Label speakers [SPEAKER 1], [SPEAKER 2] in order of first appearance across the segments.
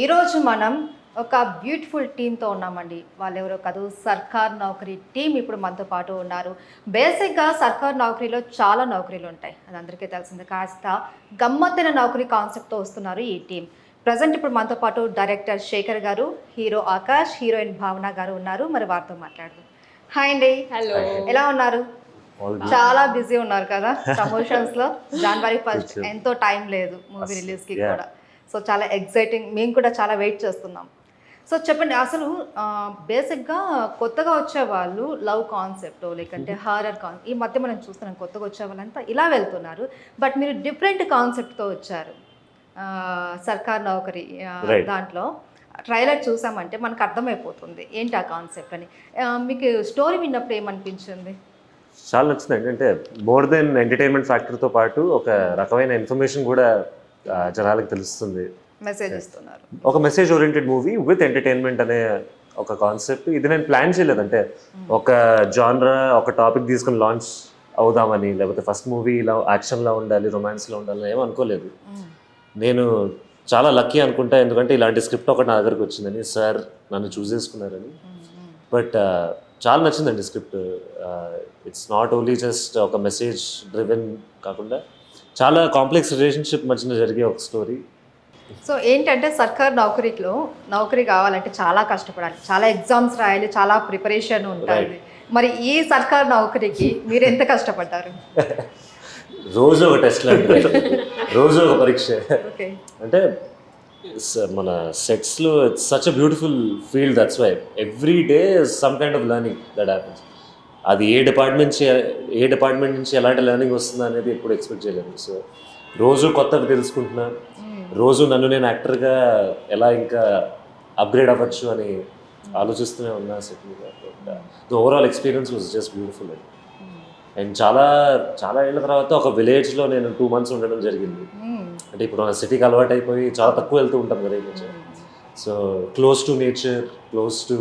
[SPEAKER 1] ఈరోజు మనం ఒక బ్యూటిఫుల్ టీమ్‌తో ఉన్నామండి. వాళ్ళెవరో కాదు, సర్కార్ నౌకరీ టీమ్ ఇప్పుడు మనతో పాటు ఉన్నారు. బేసిక్‌గా సర్కార్ నౌకరీలో చాలా నౌకరీలుంటాయి. అది అందరికీ తెలిసిందే. కాస్త గమ్మత్తైన నౌకరీ కాన్సెప్ట్‌తో వస్తున్నారు ఈ టీమ్. ప్రెజెంట్ ఇప్పుడు మనతో పాటు డైరెక్టర్ శేఖర్ గారు, హీరో ఆకాష్, హీరోయిన్ భావన గారు ఉన్నారు. మరి వారితో మాట్లాడదాం. హాయ్ అండి.
[SPEAKER 2] హలో.
[SPEAKER 1] ఎలా ఉన్నారు?
[SPEAKER 3] All good.
[SPEAKER 1] చాలా బిజీ ఉన్నారు కదా ప్రమోషన్స్‌లో. జనవరి 1
[SPEAKER 3] కొంచెం.
[SPEAKER 1] ఎంతో టైం లేదు మూవీ రిలీజ్‌కి
[SPEAKER 3] Yeah.
[SPEAKER 1] కూడా. సో చాలా ఎక్సైటింగ్. మేము కూడా చాలా వెయిట్ చేస్తున్నాం. సో చెప్పండి అసలు బేసిక్‌గా కొత్తగా వచ్చేవాళ్ళు లవ్ కాన్సెప్టో లేకంటే హారర్ ఈ మధ్య మనం చూస్తున్నాం కొత్తగా వచ్చే వాళ్ళంతా ఇలా వెళ్తున్నారు. బట్ మీరు డిఫరెంట్ కాన్సెప్ట్‌తో వచ్చారు. సర్కార్ నౌకరీ
[SPEAKER 3] Right.
[SPEAKER 1] దాంట్లో ట్రైలర్ చూసామంటే మనకు అర్థమైపోతుంది ఏంటి ఆ కాన్సెప్ట్ అని. మీకు స్టోరీ విన్నప్పుడు ఏమనిపించింది?
[SPEAKER 3] చాలా నచ్చింది. ఏంటంటే మోర్ దెన్ ఎంటర్టైన్మెంట్ ఫ్యాక్టర్తో పాటు ఒక రకమైన ఇన్ఫర్మేషన్ కూడా జనాలకు తెలుస్తుంది.
[SPEAKER 1] మెసేజ్ ఇస్తున్నారు.
[SPEAKER 3] ఒక message oriented movie with entertainment అనే ఒక కాన్సెప్ట్. ఇది నేను ప్లాన్ చేయలేదంటే ఒక జానరా ఒక టాపిక్ తీసుకొని లాంచ్ అవుదామని, లేకపోతే ఫస్ట్ మూవీ ఇలా యాక్షన్లో ఉండాలి, రొమాన్స్లో ఉండాలి ఏమో అనుకోలేదు. నేను చాలా లక్కీ అనుకుంటా, ఎందుకంటే ఇలాంటి స్క్రిప్ట్ ఒకటి నా దగ్గరకు వచ్చిందని, సార్ నన్ను చూస్ చేసుకున్నారని. బట్ చాలా నచ్చిందండి script. It's not only just ఒక మెసేజ్ డ్రివెన్ కాకుండా చాలా కాంప్లెక్స్ రిలేషన్షిప్ మధ్యన జరిగే ఒక స్టోరీ.
[SPEAKER 1] సో ఏంటంటే సర్కార్ నౌకరీ కావాలంటే చాలా కష్టపడాలి, చాలా ఎగ్జామ్స్ రాయాలి, చాలా ప్రిపరేషన్ ఉంటుంది. మరి ఈ సర్కార్ నౌకరీకి మీరు ఎంత కష్టపడ్డారు?
[SPEAKER 3] రోజు ఒక టెస్ట్ లాంటిది, రోజు ఒక పరీక్ష.
[SPEAKER 1] ఓకే.
[SPEAKER 3] అంటే మన సెట్స్లో it's such a beautiful field, that's why every day some kind of learning that happens. అది ఏ డిపార్ట్మెంట్ నుంచి ఎలాంటి లెర్నింగ్ వస్తుందా అనేది ఎప్పుడు ఎక్స్పెక్ట్ చేయలేము. సో రోజు కొత్తవి తెలుసుకుంటున్నా, రోజు నన్ను నేను యాక్టర్గా ఎలా ఇంకా అప్గ్రేడ్ అవ్వచ్చు అని ఆలోచిస్తూనే ఉన్నా సెట్ మీద. The overall experience was just beautiful అండి. అండ్ చాలా చాలా ఏళ్ళ తర్వాత ఒక విలేజ్లో నేను 2 months ఉండడం జరిగింది. అంటే ఇప్పుడు మన సిటీకి అలవాటు అయిపోయి చాలా తక్కువ వెళ్తూ ఉంటాం కదా ఈ మధ్య. So close to nature, close to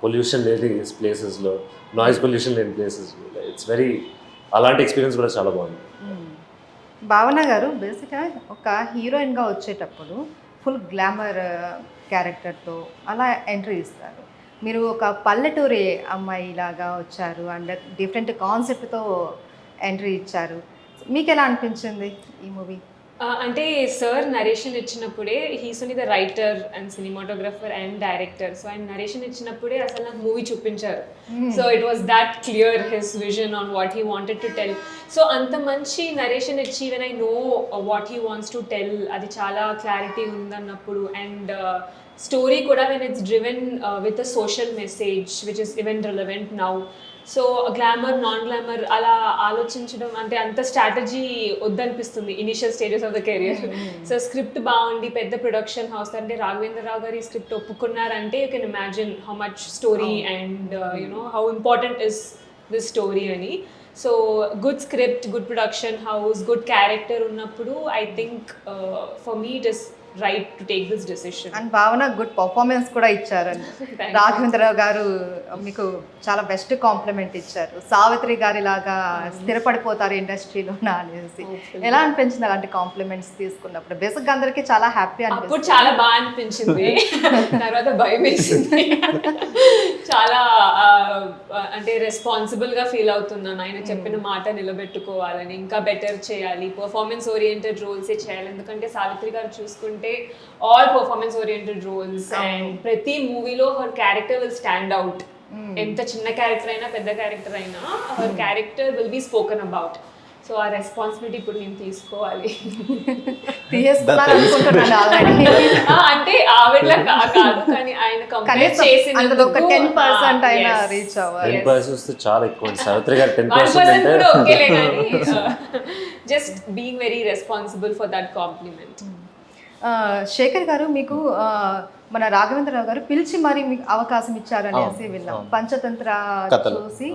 [SPEAKER 3] pollution లేని ప్లేసెస్లో, నాయిస్ పొల్యూషన్ లేని ప్లేసెస్లో, ఇట్స్ వెరీ అలాంటి ఎక్స్పీరియన్స్ కూడా చాలా బాగుంది.
[SPEAKER 1] భావన గారు బేసిక్గా ఒక హీరోయిన్గా వచ్చేటప్పుడు ఫుల్ గ్లామర్ క్యారెక్టర్తో అలా ఎంట్రీ ఇస్తారు. మీరు ఒక పల్లెటూరి అమ్మాయి లాగా వచ్చారు అండ్ డిఫరెంట్ కాన్సెప్ట్తో ఎంట్రీ ఇచ్చారు. మీకు ఎలా అనిపించింది ఈ మూవీ?
[SPEAKER 2] అంటే సార్ నరేషన్ ఇచ్చినప్పుడే, he's only the writer and cinematographer and director. So ఆయన నరేషన్ ఇచ్చినప్పుడే అసలు నాకు మూవీ చూపించారు. So it was that clear his vision on what he wanted to tell. So అంత మంచి నరేషన్ ఇచ్చి when I know what he wants to tell, అది చాలా క్లారిటీ ఉందన్నప్పుడు. అండ్ స్టోరీ కూడా when it's driven with a social message which is even relevant now. So glamour non glamour అలా ఆలోచించడం అంటే అంత స్ట్రాటజీ వద్దనిపిస్తుంది initial stages of the career. So script బాగుండి పెద్ద ప్రొడక్షన్ హౌస్ అంటే రాఘవేంద్రరావు గారు ఈ స్క్రిప్ట్ ఒప్పుకున్నారంటే you can imagine how much story and you know how important is this story అని. So good script, good production house, good character ఉన్నప్పుడు I think for me it is right to take this decision.
[SPEAKER 1] And Bhavana good performance కూడా ఇచ్చారండి. రాఘవేంద్రరావు గారు మీకు చాలా best compliment ఇచ్చారు. సావిత్రి గారి లాగా స్థిరపడిపోతారు ఇండస్ట్రీలో అనేసి. ఎలా అనిపించింది అలాంటి కాంప్లిమెంట్స్ తీసుకున్నప్పుడు? బేసిక్గా అందరికీ చాలా హ్యాపీ
[SPEAKER 2] అప్పుడు
[SPEAKER 1] అనిపించింది.
[SPEAKER 2] చాలా బాగా అనిపించింది, తర్వాత భయం వేసింది. చాలా అంటే రెస్పాన్సిబుల్గా ఫీల్ అవుతున్నాను. ఆయన చెప్పిన మాట నిలబెట్టుకోవాలని, ఇంకా బెటర్ చేయాలి, పర్ఫార్మెన్స్ ఓరియంటెడ్ రోల్సే చేయాలి. ఎందుకంటే సావిత్రి గారు చూసుకుంటే all performance oriented roles and ప్రతి మూవీలో her character will stand out. ఎంత చిన్న క్యారెక్టర్ అయినా పెద్ద క్యారెక్టర్ అయినా her character will be spoken about. So ఆ రెస్పాన్సిబిలిటీ ఇప్పుడు నేను తీసుకోవాలి.
[SPEAKER 1] తీసుకున్నాను అనుకుంటున్నాను already.
[SPEAKER 2] అంటే ఆవిడలా కాదు, కానీ ఆయన కంప్లీట్ చేసిన
[SPEAKER 1] అందులో ఒక 10% అయినా రీచ్ అవ్వాలి.
[SPEAKER 3] 10% వస్తే చాలా ఎక్కువ అండి. సావిత్రి గారు 10%
[SPEAKER 2] 1%
[SPEAKER 3] అంటే
[SPEAKER 2] కూడా ఓకేలే, కానీ just being very responsible for that compliment.
[SPEAKER 1] Shekhar garu మీకు మన రాఘవేంద్రరావు గారు పిలిచి మరి మీకు అవకాశం ఇచ్చారనేసి విన్నాం. పంచతంత్ర చూసి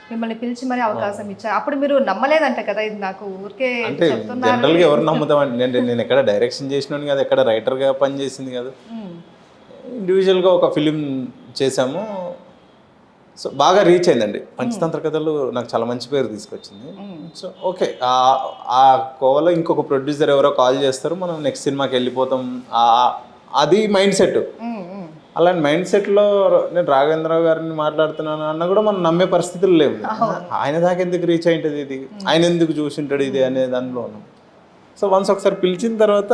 [SPEAKER 1] మిమ్మల్ని పిలిచి మరి అవకాశం ఇచ్చారు. అప్పుడు మీరు నమ్మలేదంట కదా, ఇది నాకు ఊరికే
[SPEAKER 4] అంటే జనరల్గా ఎవరు నమ్ముతామండి. నేను ఎక్కడ డైరెక్షన్ చేసినాను కదా, ఎక్కడ రైటర్గా పనిచేసింది కదా. ఇండివిజువల్గా ఒక ఫిలిం చేసాము, సో బాగా రీచ్ అయిందండి. పంచతంత్ర కథలు నాకు చాలా మంచి పేరు తీసుకొచ్చింది. సో ఓకే, ఆ కోవలో ఇంకొక ప్రొడ్యూసర్ ఎవరో కాల్ చేస్తారు, మనం నెక్స్ట్ సినిమాకి వెళ్ళిపోతాం, అది మైండ్ సెట్. అలాంటి మైండ్ సెట్లో నేను రాఘవేంద్రరావు గారిని మాట్లాడుతున్నాను అన్న కూడా మనం నమ్మే పరిస్థితులు లేవు. ఆయన దాకా ఎందుకు రీచ్ అయింటుంది ఇది, ఆయన ఎందుకు చూసింటాడు ఇది అనే దానిలో ఉన్నాం. సో వన్స్ ఒకసారి పిలిచిన తర్వాత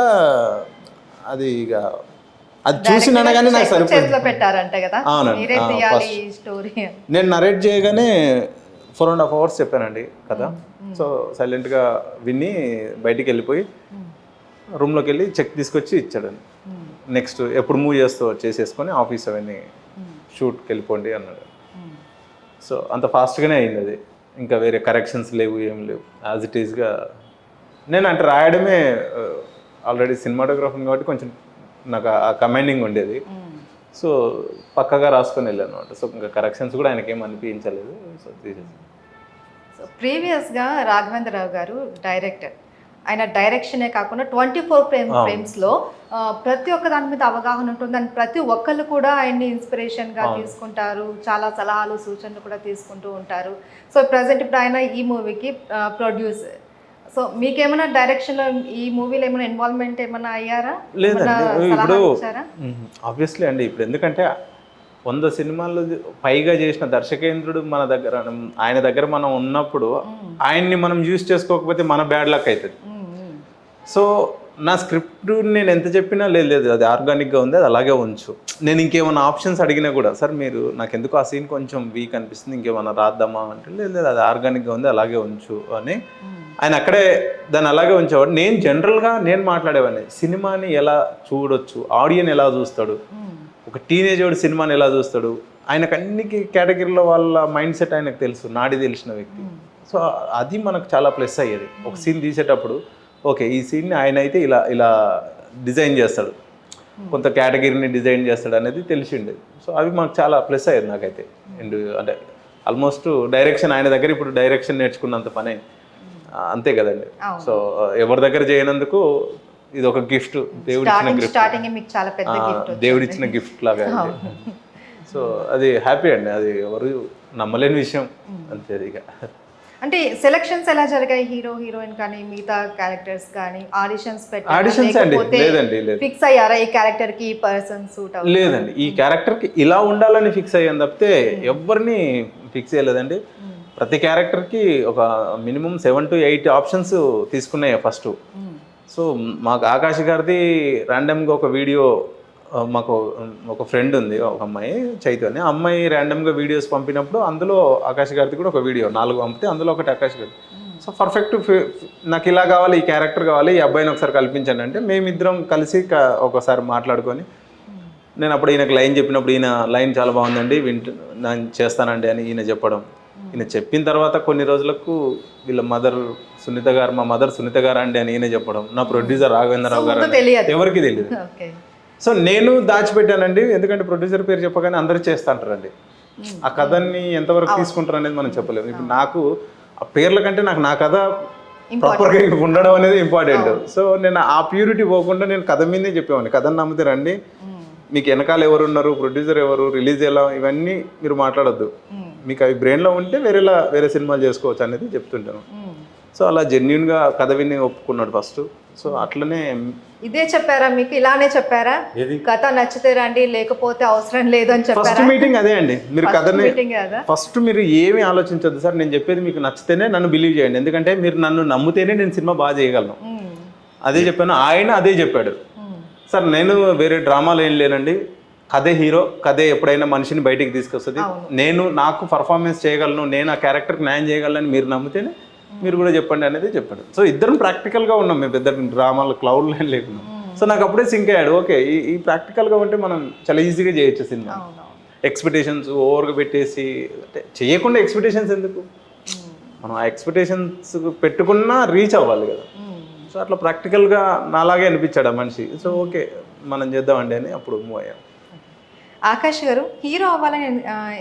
[SPEAKER 4] అది ఇక అది చూసినా కానీ నాకు
[SPEAKER 1] చేతిలో పెట్టారంట కదా.
[SPEAKER 4] అవునండి.
[SPEAKER 1] మీరే తీయాలి ఈ స్టోరీ.
[SPEAKER 4] నేను నరేట్ చేయగానే 4.5 hours చెప్పానండి కదా. సో సైలెంట్గా విని బయటికి వెళ్ళిపోయి రూమ్లోకి వెళ్ళి చెక్ తీసుకొచ్చి ఇచ్చాడండి. నెక్స్ట్ ఎప్పుడు మూవ్ చేసేసుకొని ఆఫీస్ అవన్నీ షూట్కి వెళ్ళిపోండి అన్నాడు. సో అంత ఫాస్ట్గానే అయింది అది. ఇంకా వేరే కరెక్షన్స్ లేవు, ఏం లేవు, యాజ్ ఇట్ ఈస్గా. నేను అంటే రాయడమే ఆల్రెడీ సినిమాటోగ్రాఫర్ కాబట్టి కొంచెం నాకు ఆ కమాండింగ్ ఉండేది. సో పక్కగా రాసుకొని వెళ్ళాను అనమాట. సో ఇంకా కరెక్షన్స్ కూడా ఆయనకి ఏం అనిపించలేదు. సో తీసేసి.
[SPEAKER 1] సో ప్రీవియస్గా రాఘవేంద్రరావు గారు డైరెక్టర్, ఆయన డైరెక్షనే కాకుండా 24 ఫ్రేమ్స్లో ప్రతి ఒక్క దాని మీద అవగాహన ఉంటుంది. అండ్ ప్రతి ఒక్కళ్ళు కూడా ఆయన్ని ఇన్స్పిరేషన్గా తీసుకుంటారు, చాలా సలహాలు సూచనలు కూడా తీసుకుంటూ ఉంటారు. సో ప్రజెంట్ ఇప్పుడు ఆయన ఈ మూవీకి ప్రొడ్యూసర్. సో మీకేమైనా డైరెక్షన్లో ఈ మూవీలో ఏమైనా ఇన్వాల్వ్మెంట్ ఏమైనా అయ్యారా?
[SPEAKER 4] లేదండి. ఇప్పుడు ఆబ్వియస్లీ అండి, ఇప్పుడు ఎందుకంటే 100 సినిమాలు పైగా చేసిన దర్శకేంద్రుడు మన దగ్గర, ఆయన దగ్గర మనం ఉన్నప్పుడు ఆయన్ని మనం యూజ్ చేసుకోకపోతే మన బ్యాడ్ లక్ అవుతుంది. సో నా స్క్రిప్ట్ నేను ఎంత చెప్పినా లేదు అది ఆర్గానిక్గా ఉంది, అది అలాగే ఉంచు. నేను ఇంకేమైనా ఆప్షన్స్ అడిగినా కూడా, సార్ మీరు నాకు ఎందుకు ఆ సీన్ కొంచెం వీక్ అనిపిస్తుంది, ఇంకేమైనా రాద్దామా అంటే లేదు అది ఆర్గానిక్గా ఉంది, అలాగే ఉంచు అని ఆయన అక్కడే దాన్ని అలాగే ఉంచేవాడు. నేను జనరల్గా నేను మాట్లాడేవాడిని, సినిమాని ఎలా చూడొచ్చు, ఆడియన్ ఎలా చూస్తాడు, ఒక టీనేజ్ వాడు సినిమాని ఎలా చూస్తాడు, ఆయనకు అన్ని కేటగిరీలో వాళ్ళ మైండ్ సెట్ ఆయనకు తెలుసు, నాడి తెలిసిన వ్యక్తి. సో అది మనకు చాలా ప్లస్ అయ్యేది. ఒక సీన్ తీసేటప్పుడు ఓకే ఈ సీన్ని ఆయన అయితే ఇలా డిజైన్ చేస్తాడు, కొంత కేటగిరీని డిజైన్ చేస్తాడు అనేది తెలిసిండేది. సో అవి మాకు చాలా ప్లస్ అయ్యేది నాకైతే. అండ్ అంటే ఆల్మోస్ట్ డైరెక్షన్ ఆయన దగ్గర ఇప్పుడు డైరెక్షన్ నేర్చుకున్నంత పనే, అంతే కదండి. సో ఎవరి దగ్గర చేయనందుకు ఇది ఒక గిఫ్ట్, దేవుడిచ్చిన గిఫ్ట్, దేవుడిచ్చిన గిఫ్ట్ లాగా. సో అది హ్యాపీ అండి, అది ఎవరు నమ్మలేని విషయం అంతే. ఇక
[SPEAKER 1] అంటే సెలక్షన్స్ ఎలా జరిగాయి, హీరో హీరోయిన్ కానీ మిగతా క్యారెక్టర్స్ కానీ ఆడిషన్స్
[SPEAKER 4] ఆడిషన్స్ అండి? లేదండి, లేదు.
[SPEAKER 1] ఫిక్స్ అయ్యారా ఈ క్యారెక్టర్ కి ఈ పర్సన్ సూట్ అవుతుంది?
[SPEAKER 4] లేదండి, ఈ క్యారెక్టర్ కి ఇలా ఉండాలని ఫిక్స్ అయ్యాను తప్పితే ఎవరిని ఫిక్స్ చేయలేదండి. ప్రతి క్యారెక్టర్కి ఒక మినిమం 7 to 8 ఆప్షన్స్ తీసుకున్నాయి ఫస్ట్. సో మాకు ఆకాష్ గారిది ర్యాండమ్గా ఒక వీడియో, మాకు ఒక ఫ్రెండ్ ఉంది, ఒక అమ్మాయి చైతన్య, అమ్మాయి ర్యాండమ్గా వీడియోస్ పంపినప్పుడు అందులో ఆకాష్ గారిది కూడా ఒక వీడియో 4 పంపితే అందులో ఒకటి ఆకాష్ గారి. సో పర్ఫెక్ట్ నాకు ఇలా కావాలి, ఈ క్యారెక్టర్ కావాలి, ఈ అబ్బాయిని ఒకసారి కల్పించండి అంటే మేమిద్దరం కలిసి ఒకసారి మాట్లాడుకొని, నేను అప్పుడు ఈయనకు లైన్ చెప్పినప్పుడు ఈయన లైన్ చాలా బాగుందండి, నేను చేస్తానండి అని ఈయన చెప్పడం. ఈయన చెప్పిన తర్వాత కొన్ని రోజులకు వీళ్ళ మదర్ సునీత గారు, మా మదర్ సునీత గారు అండి అని ఈయన చెప్పడం, నా ప్రొడ్యూసర్ రాఘవేంద్రరావు గారు ఎవరికి తెలియదు. సో నేను దాచిపెట్టానండి, ఎందుకంటే ప్రొడ్యూసర్ పేరు చెప్పగానే అందరూ చేస్తా అంటారండి. ఆ కథని ఎంతవరకు తీసుకుంటారు అనేది మనం చెప్పలేము. ఇప్పుడు నాకు ఆ పేర్ల కంటే నాకు నా కథ ప్రాపర్గా ఉండడం అనేది ఇంపార్టెంట్. సో నేను ఆ ప్యూరిటీ పోకుండా నేను కథ మీదే చెప్పేవాడిని, కథను నమ్మితే రండి, మీకు వెనకాల ఎవరు ఉన్నారు, ప్రొడ్యూసర్ ఎవరు, రిలీజ్ ఎలా, ఇవన్నీ మీరు మాట్లాడొద్దు, మీకు అవి బ్రెయిన్లో ఉంటే వేరే సినిమాలు చేసుకోవచ్చు అనేది చెప్తుంటాను. సో అలా జెన్యున్గా కథ విని ఒప్పుకున్నాడు ఫస్ట్. సో అట్లనే
[SPEAKER 1] ఇదే చెప్పారా మీకు, ఇలానే చెప్పారా, కథ నచ్చితే రండి లేకపోతే అవసరం లేదు అని చెప్పారా?
[SPEAKER 4] ఫస్ట్ మీటింగ్ అదే అండి. మీరు కథని ఫస్ట్ మీరు ఏమి ఆలోచించద్దు సార్, నేను చెప్పేది మీకు నచ్చితేనే నన్ను బిలీవ్ చేయండి, ఎందుకంటే మీరు నన్ను నమ్మితేనే నేను సినిమా బాగా చేయగలను, అదే చెప్పాను. ఆయన అదే చెప్పాడు, సార్ నేను వేరే డ్రామాలు ఏం లేనండి, కథే హీరో, కథే ఎప్పుడైనా మనిషిని బయటికి తీసుకొస్తుంది, నాకు పర్ఫార్మెన్స్ చేయగలను, నేను ఆ క్యారెక్టర్కి న్యాయం చేయగలను మీరు నమ్మితేనే మీరు కూడా చెప్పండి అనేది చెప్పాడు. సో ఇద్దరం ప్రాక్టికల్గా ఉన్నాం, మేము పెద్ద డ్రామాలు క్లౌడ్లో లేకున్నాం. సో నాకు అప్పుడే సింక్ అయ్యాడు, ఓకే ఈ ప్రాక్టికల్గా ఉంటే మనం చాలా ఈజీగా చేయొచ్చు సినిమా. ఎక్స్పెక్టేషన్స్ ఓవర్గా పెట్టేసి అంటే చేయకుండా ఎక్స్పెక్టేషన్స్ ఎందుకు, మనం ఆ ఎక్స్పెక్టేషన్స్ పెట్టుకున్నా రీచ్ అవ్వాలి కదా. సో అట్లా ప్రాక్టికల్గా నాలాగే అనిపించాడు ఆ మనిషి. సో ఓకే మనం చేద్దామండి అని అప్పుడు మూవ్ అయ్యాం.
[SPEAKER 1] ఆకాష్ గారు హీరో అవ్వాలని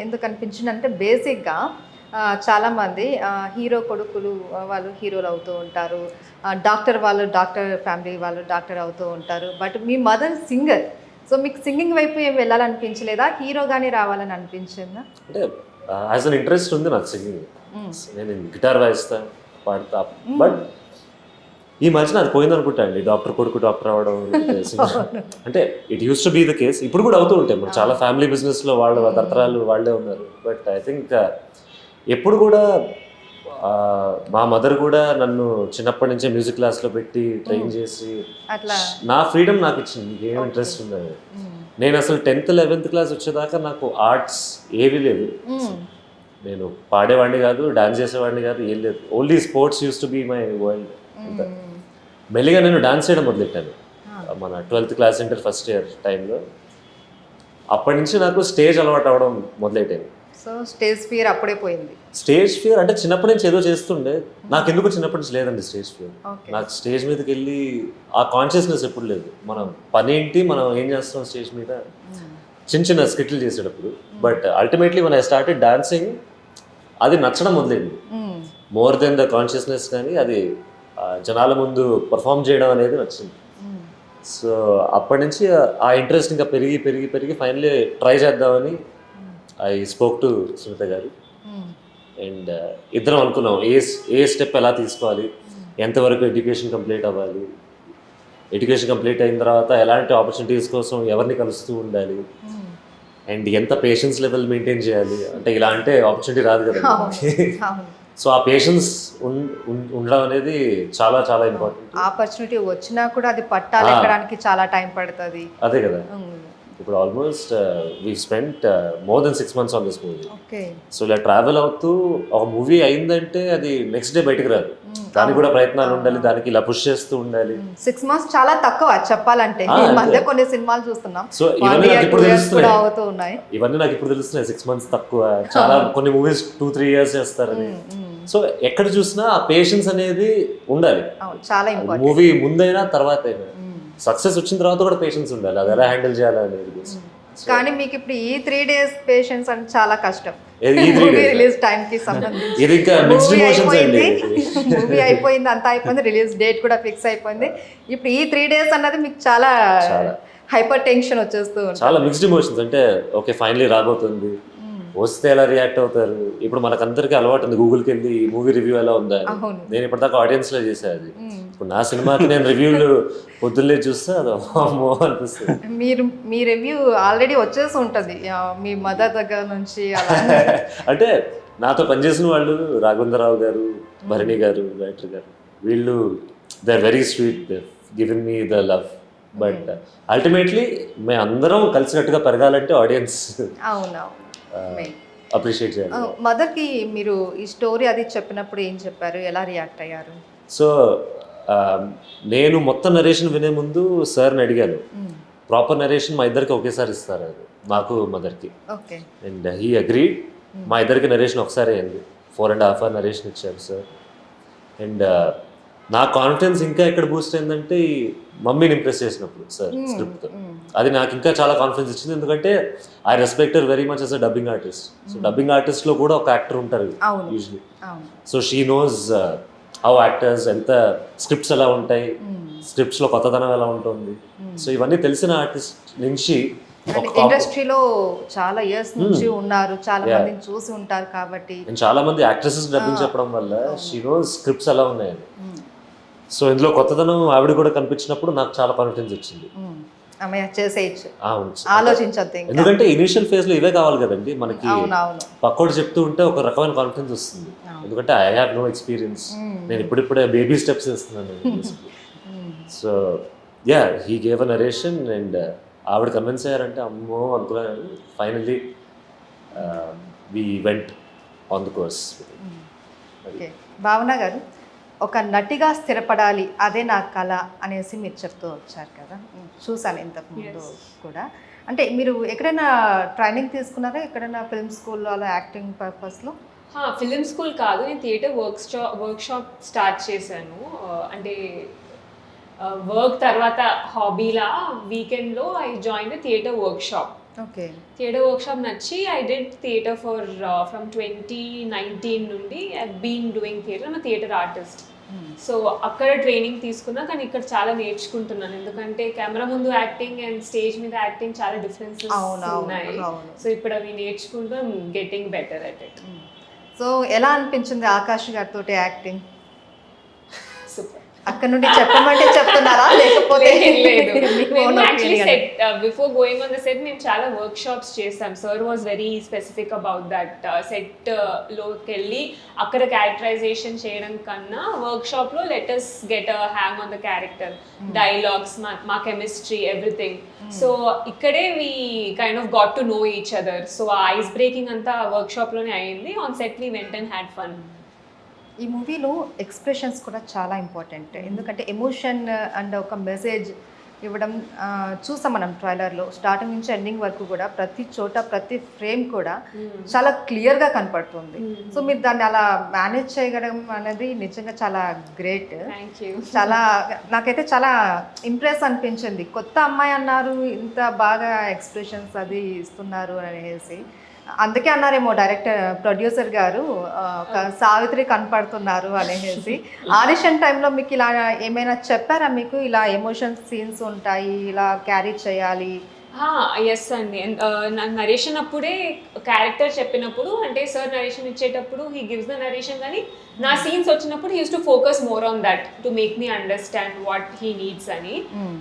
[SPEAKER 1] ఎందుకు అనిపించింది అంటే, బేసిక్గా చాలామంది హీరో కొడుకులు వాళ్ళు హీరోలు అవుతూ ఉంటారు, డాక్టర్ వాళ్ళు డాక్టర్ ఫ్యామిలీ వాళ్ళు డాక్టర్ అవుతూ ఉంటారు. But me mother singer, so మీకు సింగింగ్ వైపు ఏం వెళ్ళాలనిపించలేదా, హీరోగానే రావాలని అనిపించిందా?
[SPEAKER 3] అంటే యాజ్ అన్ ఇంట్రెస్ట్ ఉంది నాకు సింగింగ్. నేను గిటార్ వాయిస్తా, పాడతా. బట్ ఈ మధ్యన అది పోయింది అనుకుంటా అండి, డాక్టర్ కొడుకు డాక్టర్ అవడం. అంటే it used to be the case, ఇప్పుడు కూడా అవుతూ ఉంటాయి. మన చాలా ఫ్యామిలీ బిజినెస్లో వాళ్ళ తరతరాలు వాళ్ళే ఉన్నారు. బట్ ఐ థింక్ ఎప్పుడు కూడా మా మదర్ కూడా నన్ను చిన్నప్పటి నుంచే మ్యూజిక్ క్లాస్లో పెట్టి ట్రైన్ చేసి
[SPEAKER 1] అట్లా
[SPEAKER 3] నా ఫ్రీడమ్ నాకు ఇచ్చింది. ఏం ఇంట్రెస్ట్ ఉందని నేను అసలు 10th 11th క్లాస్ వచ్చేదాకా నాకు ఆర్ట్స్ ఏవి లేదు. నేను పాడేవాడిని కాదు, డాన్స్ చేసేవాడిని కాదు, ఏం లేదు. Only sports used to be my world. మెల్లిగా నేను డాన్స్ చేయడం మొదలెట్టాను మన 12th class inter first year టైంలో. అప్పటి నుంచి నాకు స్టేజ్ అలవాటు అవ్వడం మొదలెట్టాను.
[SPEAKER 1] సో స్టేజ్ ఫియర్ అప్పుడే పోయింది.
[SPEAKER 3] స్టేజ్ ఫియర్ అంటే చిన్నప్పటి నుంచి ఏదో చేస్తుండే, నాకు ఎందుకు చిన్నప్పటి నుంచి లేదండి స్టేజ్ ఫియర్.
[SPEAKER 1] Okay.
[SPEAKER 3] నాకు స్టేజ్ మీదకి వెళ్ళి ఆ కాన్షియస్నెస్ ఎప్పుడు లేదు. మనం పని ఏంటి, మనం ఏం చేస్తున్నాం స్టేజ్ మీద, చిన్న చిన్న స్కిట్లు చేసేటప్పుడు. But ultimately when I started dancing అది నచ్చడం మొదలైంది. More than the consciousness. కానీ అది జనాల ముందు పర్ఫామ్ చేయడం అనేది నచ్చింది. సో అప్పటి నుంచి ఆ ఇంట్రెస్ట్ ఇంకా పెరిగి పెరిగి పెరిగి ఫైనలీ ట్రై చేద్దామని ఐ స్పోక్ టు సునీత గారు. అండ్ ఇద్దరం అనుకున్నాం ఏ స్టెప్ ఎలా తీసుకోవాలి, ఎంతవరకు ఎడ్యుకేషన్ కంప్లీట్ అవ్వాలి, ఎడ్యుకేషన్ కంప్లీట్ అయిన తర్వాత ఎలాంటి ఆపర్చునిటీస్ కోసం ఎవరిని కలుస్తూ ఉండాలి, అండ్ ఎంత పేషెన్స్ లెవెల్ మెయింటైన్ చేయాలి. అంటే ఇలా అంటే ఆపర్చునిటీ రాదు కదా. సో ఆ పేషెన్స్ ఉండడం అనేది చాలా చాలా ఇంపార్టెంట్.
[SPEAKER 1] ఆపర్చునిటీ వచ్చినా కూడా అది పట్టాలి ఎక్కడానికి చాలా టైం పడుతుంది.
[SPEAKER 3] అదే కదా. ఇప్పుడు almost we spent more than 6 months on this movie.
[SPEAKER 1] Okay.
[SPEAKER 3] So ఇలా ట్రావెల్ అవుతూ ఒక మూవీ అయిందంటే అది నెక్స్ట్ డే బయటకు రాదు. దానికి కూడా ప్రయత్నాలు ఉండాలి, దానికి ఇలా పుష్ చేస్తూ ఉండాలి.
[SPEAKER 1] 6 months చాలా తక్కువ చెప్పాలంటే. ఈ మధ్య కొన్ని సినిమాలు చూస్తున్నాం,
[SPEAKER 3] సో ఇవన్నీ నాకు ఇప్పుడు తెలుస్తున్నాయి.
[SPEAKER 1] అవుతూ ఉన్నాయి.
[SPEAKER 3] ఇవన్నీ నాకు ఇప్పుడు తెలుస్తున్నాయి. 6 months తక్కువ. చాలా కొన్ని మూవీస్ 2-3 years చేస్తారని. సో ఎక్కడ చూసినా ఆ పేషెన్స్ అనేది ఉండాలి.
[SPEAKER 1] చాలా ఇంపార్టెంట్.
[SPEAKER 3] మూవీ ముందైనా తర్వాత అయినా సక్సెస్ వచ్చిన తర్వాత కూడా పేషెన్స్ ఉండాలి, అది ఎలా హ్యాండిల్ చేయాలనేది.
[SPEAKER 1] కానీ మీకు ఇప్పుడు ఈ 3 days పేషెన్స్ అంటే చాలా కష్టం. రిలీజ్ టైం కి సంబంధించి
[SPEAKER 3] ఇది ఇంకా మిక్స్డ్ ఎమోషన్స్ అండి.
[SPEAKER 1] మూవీ అయిపోయింది, అంతా అయిపోయింది, రిలీజ్ డేట్ కూడా ఫిక్స్ అయిపోయింది. ఇప్పుడు ఈ 3 days అన్నది మీకు చాలా హైపర్ టెన్షన్ వచ్చేస్తూ ఉంటుంది.
[SPEAKER 3] చాలా మిక్స్డ్ ఎమోషన్స్. అంటే ఓకే ఫైనలీ రాబోతుంది, వస్తే ఎలా రియాక్ట్ అవుతారు. ఇప్పుడు మనకందరికీ అలవాటు ఉంది గూగుల్కి వెళ్ళి మూవీ రివ్యూ ఎలా ఉందా. నేను ఇప్పటిదాకా ఆడియన్స్లో చేసేది అది. ఇప్పుడు నా సినిమాకి నేను రివ్యూలు పొద్దున్నే చూస్తే అది అమ్మో అనిపిస్తుంది.
[SPEAKER 1] మీ రివ్యూ ఆల్రెడీ వచ్చేసి ఉంటుంది మీ మదర్ దగ్గర నుంచి అలా.
[SPEAKER 3] అంటే నాతో పనిచేసిన వాళ్ళు రాఘవేంద్రరావు గారు, భరణి గారు, డైరెక్టర్ గారు, వీళ్ళు they are very sweet, they given me the love. But ultimately మేము అందరం కలిసినట్టుగా పెరగాలంటే ఆడియన్స్ అప్రిషియేట్ చేయాలి.
[SPEAKER 1] మదర్కి మీరు ఈ స్టోరీ అది చెప్పినప్పుడు ఏం చెప్పారు, ఎలా రియాక్ట్ అయ్యారు?
[SPEAKER 3] సో నేను మొత్తం నరేషన్ వినే ముందు సార్ని అడిగాను, ప్రాపర్ నరేషన్ మా ఇద్దరికి ఒకేసారి ఇస్తారు అది, నాకు మదర్కి.
[SPEAKER 1] ఓకే.
[SPEAKER 3] And he agreed. మా ఇద్దరికి నరేషన్ ఒకసారి అయింది. 4.5 hour నరేషన్ ఇచ్చారు సార్. అండ్ నా కాన్ఫిడెన్స్ ఇంకా ఎక్కడ బూస్ట్ అయిందంటే మమ్మీని ఇంప్రెస్ చేసినప్పుడు సార్ స్క్రిప్ట్తో. అది నాకు ఇంకా చాలా కాన్ఫిడెన్స్ ఇచ్చింది, ఎందుకంటే I respect her very much as a dubbing artist. So dubbing ఆర్టిస్ట్లో కూడా ఒక యాక్టర్ ఉంటారు usually. So she knows how actors, ఎంత స్క్రిప్ట్స్ ఎలా ఉంటాయి, స్క్రిప్ట్స్లో కొత్తదనం ఎలా ఉంటుంది. సో ఇవన్నీ తెలిసిన ఆర్టిస్ట్ నుంచి
[SPEAKER 1] ఇండస్ట్రీలో చాలా ఇయర్స్ నుంచి ఉన్నారు, చాలా మందిని చూసి ఉంటారు కాబట్టి.
[SPEAKER 3] చాలా మంది యాక్ట్రెసెస్ డబ్బింగ్ చెప్పడం వల్ల షీ నోస్ స్క్రిప్ట్స్ ఎలా ఉన్నాయని. సో ఇందులో కొత్తదనం ఆవిడ కూడా కనిపించినప్పుడు నాకు చాలా కాన్ఫిడెన్స్ వచ్చింది.
[SPEAKER 1] ఆలోచించద్దు,
[SPEAKER 3] ఎందుకంటే ఇనిషియల్ ఫేజ్ లో ఇవే కావాలి కదండి మనకి. పక్కోడు చెప్తూ ఉంటే ఒక రకమైన కాన్ఫిడెన్స్ వస్తుంది, ఎందుకంటే ఐ హ్యావ్ నో ఎక్స్పీరియన్స్, నేను ఇప్పుడిప్పుడే బేబీ స్టెప్స్ వేస్తున్నాను. So yeah, he gave a narration and ఆవిడ కన్విన్స్ అయ్యారంటే అమ్మో అనుకున్నాను. Finally we went on the course.
[SPEAKER 1] Bhavana garu, ఒక నటిగా స్థిరపడాలి అదే నా కళ అనేసి మీరు చెప్తూ వచ్చారు కదా, చూసాను ఇంతకు ముందు కూడా. అంటే మీరు ఎక్కడైనా ట్రైనింగ్ తీసుకున్నారా, ఎక్కడైనా ఫిల్మ్ స్కూల్లో అలా యాక్టింగ్ పర్పస్లో?
[SPEAKER 2] ఫిలిం స్కూల్ కాదు, నేను థియేటర్ వర్క్షాప్ స్టార్ట్ చేశాను. అంటే వర్క్ తర్వాత హాబీలా వీకెండ్లో I join theatre workshop.
[SPEAKER 1] Okay.
[SPEAKER 2] Theatre workshop నచ్చి I did theatre for from 2019 నుండి I been doing theatre. I'm theatre artist. So అక్కడ ట్రైనింగ్ తీసుకున్నా, కానీ ఇక్కడ చాలా నేర్చుకుంటున్నాను. ఎందుకంటే కెమెరా ముందు యాక్టింగ్ అండ్ స్టేజ్ మీద యాక్టింగ్ చాలా డిఫరెన్సెస్ ఉన్నాయి. సో ఇప్పుడు అవి నేర్చుకుంటూ getting better at it.
[SPEAKER 1] So ఎలా అనిపించింది ఆకాష్ గారితో యాక్టింగ్?
[SPEAKER 2] సూపర్.
[SPEAKER 1] అక్కడ నుండి చెప్పమంటే చెప్తున్నారా లేకపోతే
[SPEAKER 2] లేదు,
[SPEAKER 1] మీ own
[SPEAKER 2] మేము actually
[SPEAKER 1] opinion?
[SPEAKER 2] Set before going on the set మేము చాలా వర్క్ షాప్స్ చేసాం. Sir was very specific about that. Set లోకి వెళ్ళి అక్కడ క్యారెక్టరైజేషన్ చేయడం కన్నా వర్క్ షాప్ లో let us get a hang on the character, dialogues, మా కెమిస్ట్రీ, ఎవ్రీథింగ్. సో ఇక్కడే we kind of got to know each other. So ఆ ice breaking అంతా వర్క్ షాప్ లోనే అయింది. On set we went and had fun.
[SPEAKER 1] ఈ మూవీలో expressions కూడా చాలా ఇంపార్టెంట్. ఎందుకంటే ఎమోషన్ అండ్ ఒక మెసేజ్ ఇవ్వడం చూసాం మనం ట్రైలర్లో. స్టార్టింగ్ నుంచి ఎండింగ్ వరకు కూడా ప్రతి చోట ప్రతి ఫ్రేమ్ కూడా చాలా క్లియర్గా కనపడుతుంది. సో మీరు దాన్ని అలా మేనేజ్ చేయడం అనేది నిజంగా చాలా గ్రేట్.
[SPEAKER 2] Thank you.
[SPEAKER 1] చాలా నాకైతే చాలా ఇంప్రెస్ అనిపించింది. కొత్త అమ్మాయి అన్నారు, ఇంత బాగా ఎక్స్ప్రెషన్స్ అది ఇస్తున్నారు అనేసి. అందుకే అన్నారేమో డైరెక్టర్ ప్రొడ్యూసర్ గారు ఒక సావిత్రి కనపడుతున్నారు అనేసి. ఆడిషన్ టైంలో మీకు ఇలా ఏమైనా చెప్పారా? మీకు ఇలా ఎమోషన్ సీన్స్ ఉంటాయి, ఇలా క్యారీ చేయాలి?
[SPEAKER 2] ఎస్ అండి. నరేషన్ అప్పుడే క్యారెక్టర్ చెప్పినప్పుడు, అంటే సార్ నరేషన్ ఇచ్చేటప్పుడు హీ గివ్స్ ద నరేషన్, కానీ నా సీన్స్ వచ్చినప్పుడు he use to focus more on that to make me understand what he needs అని.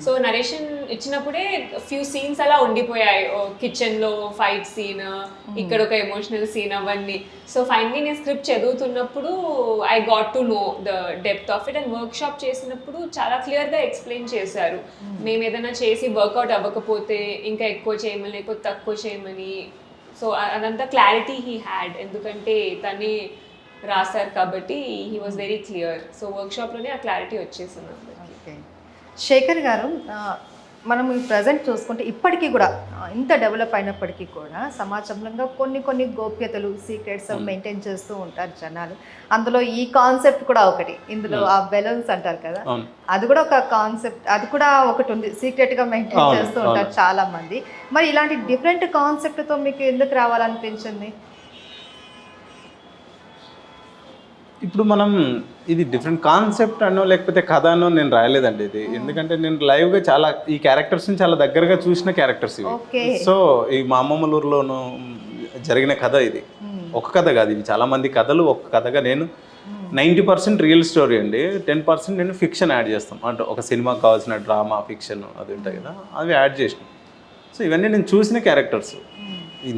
[SPEAKER 2] సో నరేషన్ ఇచ్చినప్పుడే ఫ్యూ సీన్స్ అలా ఉండిపోయాయి. కిచెన్ లో ఫైట్ సీన్, ఇక్కడ ఒక ఎమోషనల్ సీన్, అవన్నీ. సో ఫైనలీ నేను స్క్రిప్ట్ చదువుతున్నప్పుడు I got to know the depth of it. And work shop చేసినప్పుడు చాలా క్లియర్గా ఎక్స్ప్లెయిన్ చేశారు. మేము ఏదైనా చేసి వర్కౌట్ అవ్వకపోతే ఇంకా ఎక్కువ చేయమని, లేకపోతే తక్కువ చేయమని. సో అదంతా క్లారిటీ హీ హ్యాడ్, ఎందుకంటే తనే రాశారు కాబట్టి he was very clear. So వర్క్షాప్లోనే ఆ క్లారిటీ వచ్చేసింది.
[SPEAKER 1] ఓకే శేఖర్ గారు, మనం ఈ ప్రజెంట్ చూసుకుంటే ఇప్పటికీ కూడా ఇంత డెవలప్ అయినప్పటికీ కూడా సమాజంలో కొన్ని గోప్యతలు, సీక్రెట్స్ మెయింటైన్ చేస్తూ ఉంటారు జనాలు. అందులో ఈ కాన్సెప్ట్ కూడా ఒకటి. ఇందులో ఆ బెలూన్స్ అంటారు కదా, అది కూడా ఒక కాన్సెప్ట్, అది కూడా ఒకటి ఉంది. సీక్రెట్గా మెయింటైన్ చేస్తూ ఉంటారు చాలా మంది. మరి ఇలాంటి డిఫరెంట్ కాన్సెప్ట్తో మీకు ఎందుకు రావాలనిపించింది?
[SPEAKER 4] ఇప్పుడు మనం ఇది డిఫరెంట్ కాన్సెప్ట్ అనో లేకపోతే కథ అనో నేను రాయలేదండి ఇది. ఎందుకంటే నేను లైవ్గా చాలా ఈ క్యారెక్టర్స్ని చాలా దగ్గరగా చూసిన క్యారెక్టర్స్ ఇవి. సో ఈ మా అమ్మమ్మలూరులోను జరిగిన కథ ఇది. ఒక కథ కాదు, ఇవి చాలా మంది కథలు ఒక కథగా నేను 90% రియల్ స్టోరీ అండి, 10% నేను ఫిక్షన్ యాడ్ చేస్తాం. అంటే ఒక సినిమాకి కావాల్సిన డ్రామా, ఫిక్షన్ అది ఉంటాయి కదా, అవి యాడ్ చేసినాం. సో ఇవన్నీ నేను చూసిన క్యారెక్టర్స్.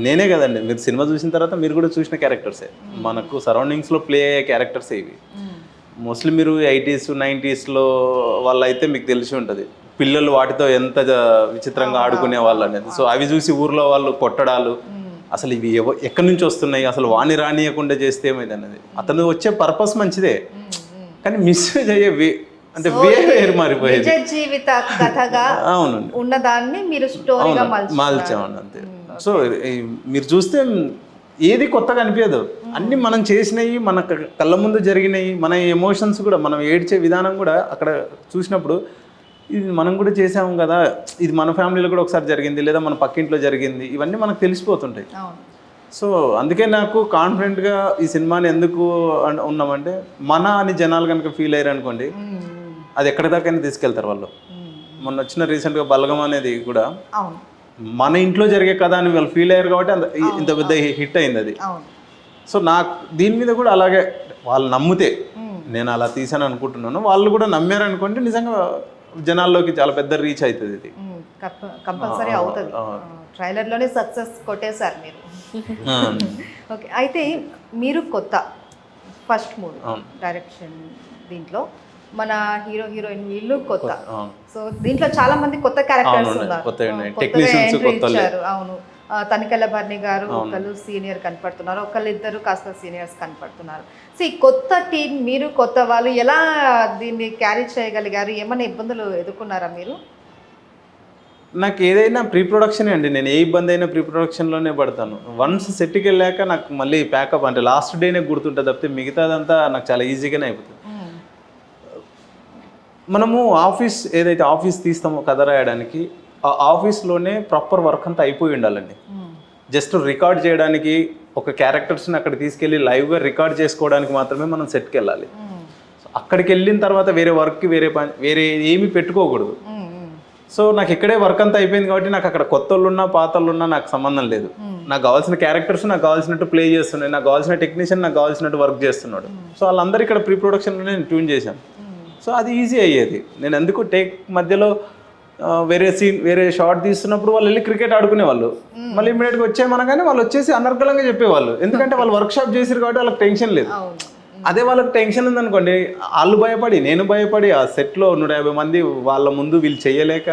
[SPEAKER 4] నేనే కదండి, మీరు సినిమా చూసిన తర్వాత మీరు కూడా చూసిన క్యారెక్టర్సే. మనకు సరౌండింగ్స్లో ప్లే అయ్యే క్యారెక్టర్సే ఇవి. మోస్ట్లీ మీరు 80s 90sలో వాళ్ళైతే మీకు తెలిసి ఉంటుంది, పిల్లలు వాటితో ఎంత విచిత్రంగా ఆడుకునే వాళ్ళు అనేది. సో అవి చూసి ఊర్లో వాళ్ళు కొట్టడాలు, అసలు ఇవి ఎక్కడి నుంచి వస్తున్నాయి, అసలు వాణి రానియకుండా చేస్తే ఏమైంది అనేది. అతను వచ్చే పర్పస్ మంచిదే, కానీ మిస్యూజ్ అయ్యే అంటే వేరు మారిపోయేది.
[SPEAKER 1] జీవిత కథగా
[SPEAKER 4] అవునండి,
[SPEAKER 1] ఉన్నదాన్ని మీరు స్టోరీగా
[SPEAKER 4] మార్చామండి అంతే. సో మీరు చూస్తే ఏది కొత్తగా అనిపించదు, అన్ని మనం చేసినవి, మన కళ్ళ ముందు జరిగినవి, మన ఎమోషన్స్ కూడా, మనం ఏడ్చే విధానం కూడా అక్కడ చూసినప్పుడు ఇది మనం కూడా చేసాము కదా, ఇది మన ఫ్యామిలీలో కూడా ఒకసారి జరిగింది, లేదా మన పక్కింట్లో జరిగింది, ఇవన్నీ మనకు తెలిసిపోతుంటాయి. సో అందుకే నాకు కాన్ఫిడెంట్గా ఈ సినిమాని ఎందుకు ఉన్నామంటే, మన అని జనాలు కనుక ఫీల్ అయ్యారు అనుకోండి, అది ఎక్కడి దాకైనా తీసుకెళ్తారు వాళ్ళు. మొన్న వచ్చిన రీసెంట్గా బలగం అనేది కూడా మన ఇంట్లో జరిగే కథ అని వాళ్ళు ఫీల్ అయ్యారు కాబట్టి ఇంత పెద్ద హిట్ అయింది అది. సో నాకు దీని మీద కూడా అలాగే వాళ్ళు నమ్మితే, నేను అలా తీసాను అనుకుంటున్నాను, వాళ్ళు కూడా నమ్మారు అనుకోండి, నిజంగా జనాల్లోకి చాలా పెద్ద రీచ్ అవుతుంది ఇది.
[SPEAKER 1] కంపల్సరీ అవుతుంది. ట్రైలర్లోనే సక్సెస్ కొట్టేశారు మీరు. ఓకే, అయితే మీరు కొత్త ఫస్ట్ మూవీ డైరెక్షన్, దీంట్లో మన హీరో హీరోయిన్ వీళ్ళు కొత్త. సో దీంట్లో చాలా మంది కొత్త క్యారెక్టర్స్ ఉన్నారు, అవును. తనికెళ్ళ భరణి గారు ఒకళ్ళు సీనియర్ కనపడుతున్నారు, ఒకళ్ళు ఇద్దరు కాస్త సీనియర్స్ కనపడుతున్నారు. సో ఈ కొత్త టీం, మీరు కొత్త వాళ్ళు ఎలా దీన్ని క్యారీ చేయగలిగారు? ఏమైనా ఇబ్బందులు ఎదుర్కొన్నారా మీరు?
[SPEAKER 4] నాకు ఏదైనా ప్రీ ప్రొడక్షన్ అండి, నేను ఏ ఇబ్బంది అయినా ప్రీ ప్రొడక్షన్లోనే పడతాను. వన్స్ సెట్కి వెళ్ళాక నాకు మళ్ళీ ప్యాకప్ అంటే లాస్ట్ డేనే గుర్తుంటుంది తప్పితే మిగతాదంతా నాకు చాలా ఈజీగానే అయిపోతుంది. మనము ఏదైతే ఆఫీస్ తీస్తామో కథ రాయడానికి, ఆ ఆఫీస్లోనే ప్రాపర్ వర్క్ అంతా అయిపోయి ఉండాలండి. జస్ట్ రికార్డ్ చేయడానికి, ఒక క్యారెక్టర్స్ని అక్కడ తీసుకెళ్ళి లైవ్గా రికార్డ్ చేసుకోవడానికి మాత్రమే మనం సెట్కి వెళ్ళాలి. అక్కడికి వెళ్ళిన తర్వాత వేరే వర్క్ వేరే ఏమీ పెట్టుకోకూడదు. సో నాకు ఇక్కడే వర్క్ అంతా అయిపోయింది కాబట్టి నాకు అక్కడ కొత్త వాళ్ళు ఉన్నా పాత వాళ్ళు ఉన్నా నాకు సంబంధం లేదు. నాకు కావాల్సిన క్యారెక్టర్స్ నాకు కావాల్సినట్టు ప్లే చేస్తున్నాయి, నాకు కావాల్సిన టెక్నీషియన్ నాకు కావాల్సినట్టు వర్క్ చేస్తున్నాడు. సో వాళ్ళందరూ ఇక్కడ ప్రీ ప్రొడక్షన్లో నేను ట్యూన్ చేశాను. సో అది ఈజీ అయ్యేది. నేను ఎందుకు టేక్ మధ్యలో వేరే షార్ట్ తీస్తున్నప్పుడు వాళ్ళు వెళ్ళి క్రికెట్ ఆడుకునేవాళ్ళు, మళ్ళీ ఇమీడియట్గా వచ్చేయమనగానే వాళ్ళు వచ్చేసి అనర్గళంగా చెప్పేవాళ్ళు. ఎందుకంటే వాళ్ళు వర్క్ షాప్ చేసారు కాబట్టి వాళ్ళకి టెన్షన్ లేదు. అదే వాళ్ళకి టెన్షన్ ఉందనుకోండి, వాళ్ళు భయపడి నేను భయపడి ఆ సెట్లో 150 మంది వాళ్ళ ముందు వీళ్ళు చేయలేక,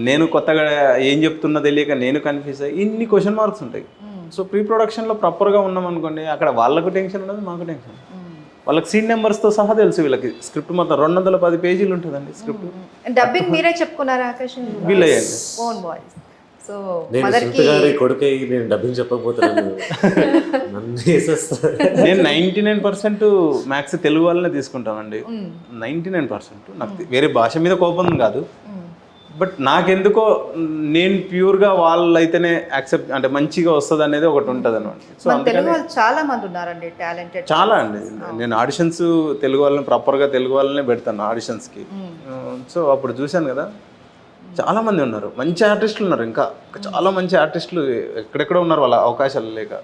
[SPEAKER 4] నేను కొత్తగా ఏం చెప్తున్నా తెలియక నేను కన్ఫ్యూజ్ అయ్యి ఇన్ని క్వశ్చన్ మార్క్స్ ఉంటాయి. సో ప్రీ ప్రొడక్షన్లో ప్రాపర్గా ఉన్నాం అనుకోండి, అక్కడ వాళ్ళకు టెన్షన్ ఉండదు, మాకు టెన్షన్. వాళ్ళకి సీన్ నెంబర్స్తో సహా తెలుసు. వీళ్ళకి స్క్రిప్ట్ మొత్తం 210 పేజీలు ఉంటుందండి స్క్రిప్ట్.
[SPEAKER 1] డబ్బింగ్ మీరే చెప్పుకున్నారా ఆకాష్?
[SPEAKER 4] వీళ్ళయ్యండి
[SPEAKER 1] ఓన్ వాయిస్. సో
[SPEAKER 3] నేను సునీత గారి కొడుకే, నేను డబ్బింగ్ చెప్పకపోతున్నాను నన్ను వేసేస్తారు.
[SPEAKER 4] నేను 99% మ్యాథ్స్ తెలుగు వాళ్ళనే తీసుకుంటానండి. 99%. నాకు వేరే భాష మీద కోపం కాదు, బట్ నాకెందుకో నేను ప్యూర్గా వాళ్ళైతేనే యాక్సెప్ట్ అంటే మంచిగా వస్తుంది అనేది ఒకటి ఉంటుంది అనమాట. సో
[SPEAKER 1] తెలుగు వాళ్ళు చాలా మంది ఉన్నారండి టాలెంటెడ్.
[SPEAKER 4] చాలా అండి. నేను ఆడిషన్స్ తెలుగు వాళ్ళని ప్రాపర్గా తెలుగు వాళ్ళనే పెడతాను ఆడిషన్స్కి. సో అప్పుడు చూశాను కదా, చాలా మంది ఉన్నారు, మంచి ఆర్టిస్టులు ఉన్నారు. ఇంకా చాలా మంచి ఆర్టిస్టులు ఎక్కడెక్కడో ఉన్నారు, వాళ్ళ అవకాశాలు లేక.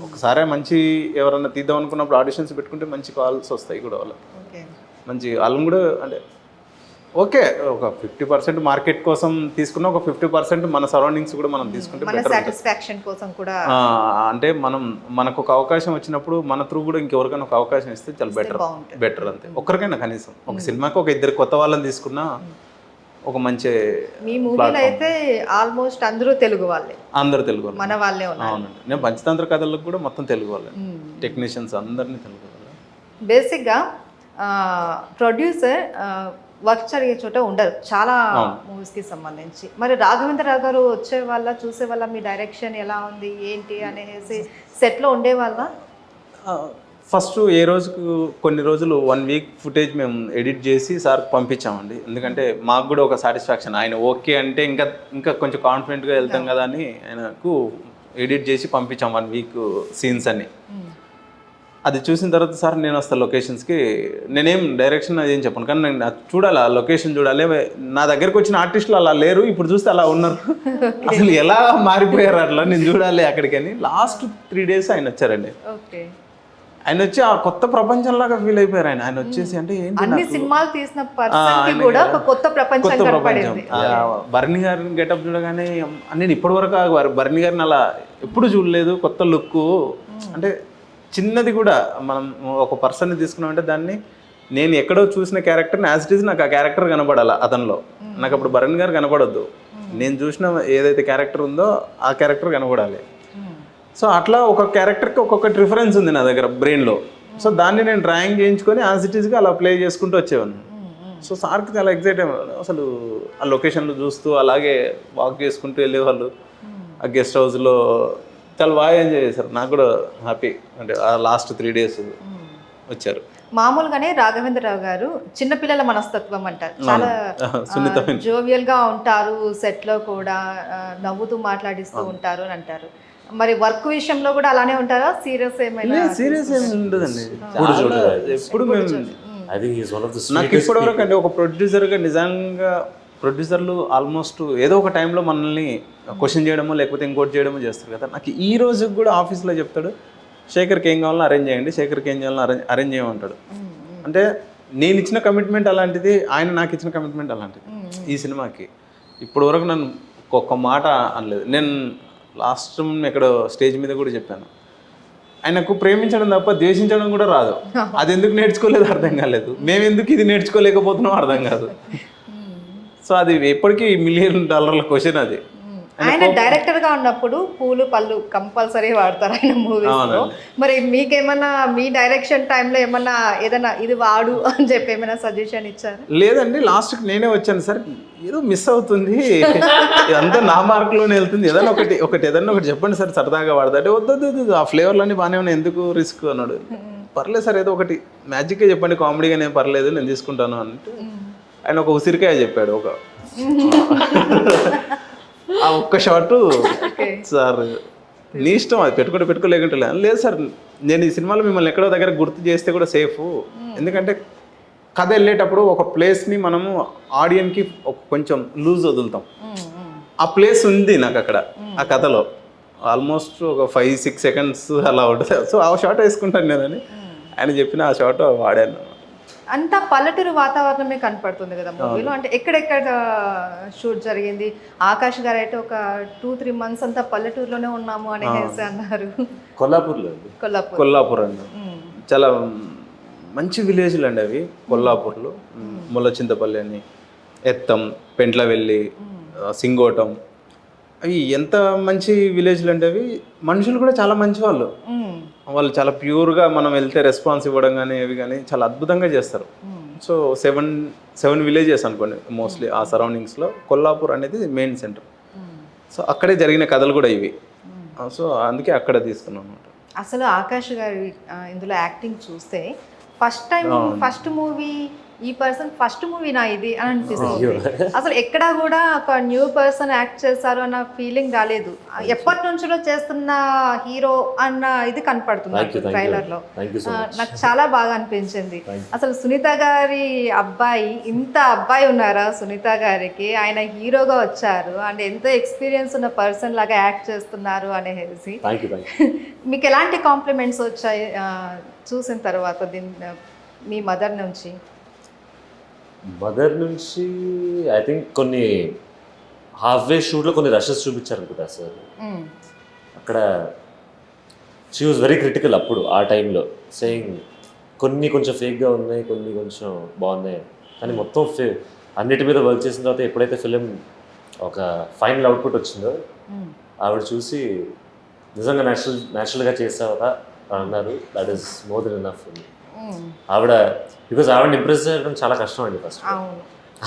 [SPEAKER 4] ఒకసారి మంచి ఎవరన్నా తీద్దాం అనుకున్నప్పుడు ఆడిషన్స్ పెట్టుకుంటే మంచి కాల్స్ వస్తాయి కూడా వాళ్ళకి. మంచి వాళ్ళని కూడా అంటే ఓకే, ఒక 50% మార్కెట్ కోసం తీసుకున్న, ఒక 50% మన సరౌండింగ్స్ కూడా మనం తీసుకుంటే బెటర్.
[SPEAKER 1] సాటిస్ఫాక్షన్ కోసం కూడా
[SPEAKER 4] అంటే మనకు ఒక అవకాశం వచ్చినప్పుడు మన త్రూ కూడా ఇంకెవరికైనా ఒక అవకాశం ఇస్తే చాలా బెటర్ అంతే. ఒక్కరికైనా కనీసం ఒక సినిమాకి ఒక 2 కొత్త వాళ్ళని తీసుకున్నా ఒక మంచి.
[SPEAKER 1] మీ మూవీలో అయితే ఆల్మోస్ట్ అందరూ తెలుగు వాళ్ళే,
[SPEAKER 4] అందరూ తెలుగు వాళ్ళు,
[SPEAKER 1] మన వాళ్ళే ఉన్నారు.
[SPEAKER 4] అవునండి. నేను పంచతంత్ర కథలకు కూడా మొత్తం తెలుగు వాళ్ళే, టెక్నీషియన్స్ అందరినీ తెలుగు వాళ్ళే.
[SPEAKER 1] బేసిక్గా ప్రొడ్యూసర్ వర్క్ జరిగే చోట ఉండరు చాలా మూవీస్కి సంబంధించి. మరి రాఘవేంద్రరావు గారు వచ్చే వాళ్ళ చూసే వాళ్ళ మీ డైరెక్షన్ ఎలా ఉంది ఏంటి అనేసి సెట్లో ఉండేవాళ్ళ?
[SPEAKER 4] ఫస్ట్ ఏ రోజుకు కొన్ని రోజులు 1 వీక్ ఫుటేజ్ మేము ఎడిట్ చేసి సార్ పంపించామండి. ఎందుకంటే మాకు కూడా ఒక సాటిస్ఫాక్షన్, ఆయన ఓకే అంటే ఇంకా కొంచెం కాన్ఫిడెంట్గా వెళ్తాం కదా అని ఆయనకు ఎడిట్ చేసి పంపించాం 1 వీక్ సీన్స్ అన్ని. అది చూసిన తర్వాత సార్ నేను వస్తాను లొకేషన్స్కి, నేనేం డైరెక్షన్ అదేం చెప్పను, కానీ నేను చూడాలి, ఆ లొకేషన్ చూడాలి. నా దగ్గరకు వచ్చిన ఆర్టిస్టులు అలా లేరు, ఇప్పుడు చూస్తే అలా ఉన్నారు. అసలు ఎలా మారిపోయారు అట్లా నేను చూడాలి అక్కడికని. లాస్ట్ 3 days ఆయన వచ్చారండి. ఆయన వచ్చి ఆ కొత్త ప్రపంచంలాగా ఫీల్ అయిపోయారు. ఆయన వచ్చేసి అంటే
[SPEAKER 1] అన్ని సినిమాలు తీసిన పర్సన్కి కూడా ఒక కొత్త ప్రపంచం కనపడింది.
[SPEAKER 4] భరణి గారిని గెటప్ చూడగానే నేను ఇప్పటివరకు భరణి గారిని అలా ఎప్పుడు చూడలేదు. కొత్త లుక్ అంటే చిన్నది కూడా మనం ఒక పర్సన్ని తీసుకున్నామంటే దాన్ని నేను ఎక్కడో చూసిన క్యారెక్టర్ని యాజ్ ఇట్ ఈజ్ నాకు ఆ క్యారెక్టర్ కనపడాలి అతనిలో. నాకు అప్పుడు భరణ్ గారు కనపడొద్దు, నేను చూసిన ఏదైతే క్యారెక్టర్ ఉందో ఆ క్యారెక్టర్ కనపడాలి. సో అట్లా ఒక క్యారెక్టర్కి ఒక్కొక్క రిఫరెన్స్ ఉంది నా దగ్గర బ్రెయిన్లో. సో దాన్ని నేను డ్రాయింగ్ చేయించుకొని యాజ్ ఇట్ ఈజ్గా అలా ప్లే చేసుకుంటూ వచ్చేవాడిని. సో సార్కి చాలా ఎక్సైట్ అయ్యేవాళ్ళు. అసలు ఆ లొకేషన్లు చూస్తూ అలాగే వాక్ చేసుకుంటూ వెళ్ళేవాళ్ళు. ఆ గెస్ట్ హౌస్లో చాలా బాగా ఎంజాయ్ చేశారు. నాకు కూడా హ్యాపీ, అంటే ఆ లాస్ట్ 3 days వచ్చారు.
[SPEAKER 1] మామూలుగానే రాఘవేంద్రరావు గారు చిన్నపిల్లల మనస్తత్వం అంటారు, చాలా జోవియల్ గా ఉంటారు, సెట్ లో కూడా నవ్వుతూ మాట్లాడిస్తూ ఉంటారు అని అంటారు. మరి వర్క్ విషయంలో కూడా అలానే ఉంటారా? సీరియస్ ఏమైనా?
[SPEAKER 4] సీరియస్ ఏమి ఉండదండి ఎప్పుడు. నాకు ఇప్పటివరకు అంటే ఒక ప్రొడ్యూసర్గా నిజంగా ప్రొడ్యూసర్లు ఆల్మోస్ట్ ఏదో ఒక టైంలో మనల్ని క్వశ్చన్ చేయడమో లేకపోతే ఇంకోటి చేయడమో చేస్తారు కదా. నాకు ఈ రోజుకి కూడా ఆఫీస్లో చెప్తాడు, శేఖర్కి ఏం కావాలో అరేంజ్ చేయండి, శేఖర్కి ఏం చేయాలో అరేంజ్ చేయమంటాడు. అంటే నేను ఇచ్చిన కమిట్మెంట్ అలాంటిది, ఆయన నాకు ఇచ్చిన కమిట్మెంట్ అలాంటిది. ఈ సినిమాకి ఇప్పటి వరకు నన్ను ఒక్క మాట అనలేదు. నేను లాస్ట్ ఎక్కడో స్టేజ్ మీద కూడా చెప్పాను, ఆయనకు ప్రేమించడం తప్ప ద్వేషించడం కూడా రాదు. అది ఎందుకు నేర్చుకోలేదు అర్థం కాలేదు, మేము ఎందుకు ఇది నేర్చుకోలేకపోతున్నాం అర్థం కాదు. సో అది ఎప్పటికీ $1 million క్వశ్చన్ అది.
[SPEAKER 1] ఆయన డైరెక్టర్ గా ఉన్నప్పుడు పూలు పళ్ళు కంపల్సరీ వాడతారు ఆయన మూవీస్ లో. మరి మీకేమన్నా మీ డైరెక్షన్ టైంలో ఏమన్నా ఏదైనా ఇది వాడు అని చెప్పి ఏమైనా సజెషన్ ఇచ్చారు?
[SPEAKER 4] లేదండి, లాస్ట్కి నేనే వచ్చాను, సార్ ఏదో మిస్ అవుతుంది, ఇదంతా నా మార్కులోనే వెళ్తుంది, ఏదైనా ఒకటి చెప్పండి సార్ సరదాగా వాడతాడు. వద్దు ఆ ఫ్లేవర్లన్నీ బాగానే ఉన్నాయి, ఎందుకు రిస్క్ అన్నాడు. పర్లేదు సార్ ఏదో ఒకటి మ్యాజిక్గా చెప్పండి, కామెడీగా నేను పర్లేదు నేను తీసుకుంటాను అంటే ఆయన ఒక ఉసిరికాయ చెప్పాడు. ఆ ఒక్క షాట్ సార్ నీ ఇష్టం, అది పెట్టుకోలేకుంటే లేదు సార్, నేను ఈ సినిమాలో మిమ్మల్ని ఎక్కడో దగ్గర గుర్తు చేస్తే కూడా సేఫ్, ఎందుకంటే కథ వెళ్ళేటప్పుడు ఒక ప్లేస్ని మనము ఆడియన్కి కొంచెం లూజ్ వదులుతాం. ఆ ప్లేస్ ఉంది నాకు అక్కడ ఆ కథలో ఆల్మోస్ట్ ఒక 5-6 సెకండ్స్ అలా ఉంటుంది. సో ఆ షార్ట్ వేసుకుంటాను నేనని ఆయన చెప్పిన ఆ షార్ట్ వాడాను.
[SPEAKER 1] అంతా పల్లెటూరు వాతావరణమే కనపడుతుంది కదా మూవీలో. అంటే ఎక్కడెక్కడ షూట్ జరిగింది? ఆకాష్ గారు అయితే ఒక 2-3 మంత్స్ అంతా పల్లెటూరులోనే ఉన్నాము అనేసి అన్నారు.
[SPEAKER 3] కొల్లాపూర్లో అండి.
[SPEAKER 4] కొల్లాపూర్ అండి, చాలా మంచి విలేజ్లు అండి అవి. కొల్లాపూర్లో ముల్లచింతపల్లి అని, ఎత్తం, పెంట్లవెల్లి, సింగోటం, అవి ఎంత మంచి విలేజ్లు అంటే అవి. మనుషులు కూడా చాలా మంచి వాళ్ళు. వాళ్ళు చాలా ప్యూర్గా మనం వెళ్తే రెస్పాన్స్ ఇవ్వడం కానీ అవి కానీ చాలా అద్భుతంగా చేస్తారు. సో 7 విలేజెస్ అనుకోండి మోస్ట్లీ ఆ సరౌండింగ్స్లో కొల్లాపూర్ అనేది మెయిన్ సెంటర్. సో అక్కడే జరిగిన కథలు కూడా ఇవి. సో అందుకే అక్కడ తీసుకున్నాం అనమాట.
[SPEAKER 1] అసలు ఆకాష్ గారి ఇందులో యాక్టింగ్ చూస్తే ఫస్ట్ మూవీ ఈ పర్సన్ ఫస్ట్ మూవీ నా ఇది అని అనిపిస్తుంది. అసలు ఎక్కడా కూడా ఒక న్యూ పర్సన్ యాక్ట్ చేస్తారు అన్న ఫీలింగ్ రాలేదు. ఎప్పటి నుంచో చేస్తున్న హీరో అన్న ఇది కనపడుతుంది ట్రైలర్ లో. నాకు చాలా బాగా అనిపించింది. అసలు సునీత గారి అబ్బాయి, ఇంత అబ్బాయి ఉన్నారా సునీత గారికి? ఆయన హీరోగా వచ్చారు అండ్ ఎంతో ఎక్స్పీరియన్స్ ఉన్న పర్సన్ లాగా యాక్ట్ చేస్తున్నారు అనేసి మీకు ఎలాంటి కాంప్లిమెంట్స్ వచ్చాయి చూసిన తర్వాత మీ మదర్ నుంచి?
[SPEAKER 3] మదర్ నుంచి ఐ థింక్ కొన్ని హాఫ్వే షూట్లో కొన్ని రషెస్ చూపించారు అనుకుంటా సార్. అక్కడ షీ వాజ్ వెరీ క్రిటికల్ అప్పుడు ఆ టైంలో, సేయింగ్ కొన్ని కొంచెం ఫేక్గా ఉన్నాయి, కొన్ని కొంచెం బాగున్నాయి, కానీ మొత్తం అన్నిటి మీద వర్క్ చేసిన తర్వాత ఎప్పుడైతే ఫిలిం ఒక ఫైనల్ అవుట్పుట్ వచ్చిందో ఆవిడ చూసి నిజంగా న్యాచురల్గా చేసావరా అన్నారు. That is more than enough. ఆవిడ బికాజ్ ఆవిడని ఇంప్రెస్ చేయడం చాలా కష్టం అండి. ఫస్ట్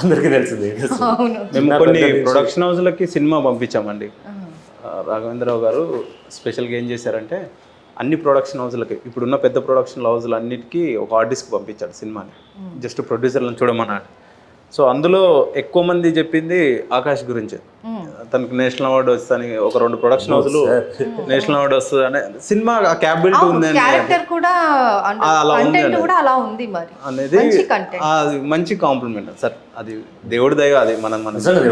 [SPEAKER 3] అందరికీ తెలిసింది.
[SPEAKER 4] మేము కొన్ని ప్రొడక్షన్ హౌస్లకి సినిమా పంపించామండి. రాఘవేంద్రరావు గారు స్పెషల్గా ఏం చేశారంటే అన్ని ప్రొడక్షన్ హౌస్లకి, ఇప్పుడున్న పెద్ద ప్రొడక్షన్ హౌస్లు అన్నిటికీ ఒక ఆర్టిస్ట్కి పంపించాడు సినిమాని, జస్ట్ ప్రొడ్యూసర్లను చూడమన్నాడు. సో అందులో ఎక్కువ మంది చెప్పింది ఆకాష్ గురించి. తనకు నేషనల్ అవార్డు వస్తుంది, ఒక 2 ప్రొడక్షన్ హౌస్లు నేషనల్ అవార్డు వస్తుంది అనే సినిమా క్యాపబిలిటీ ఉంది అనేది మంచి కాంప్లిమెంట్ సార్. అది దేవుడి దయ. అది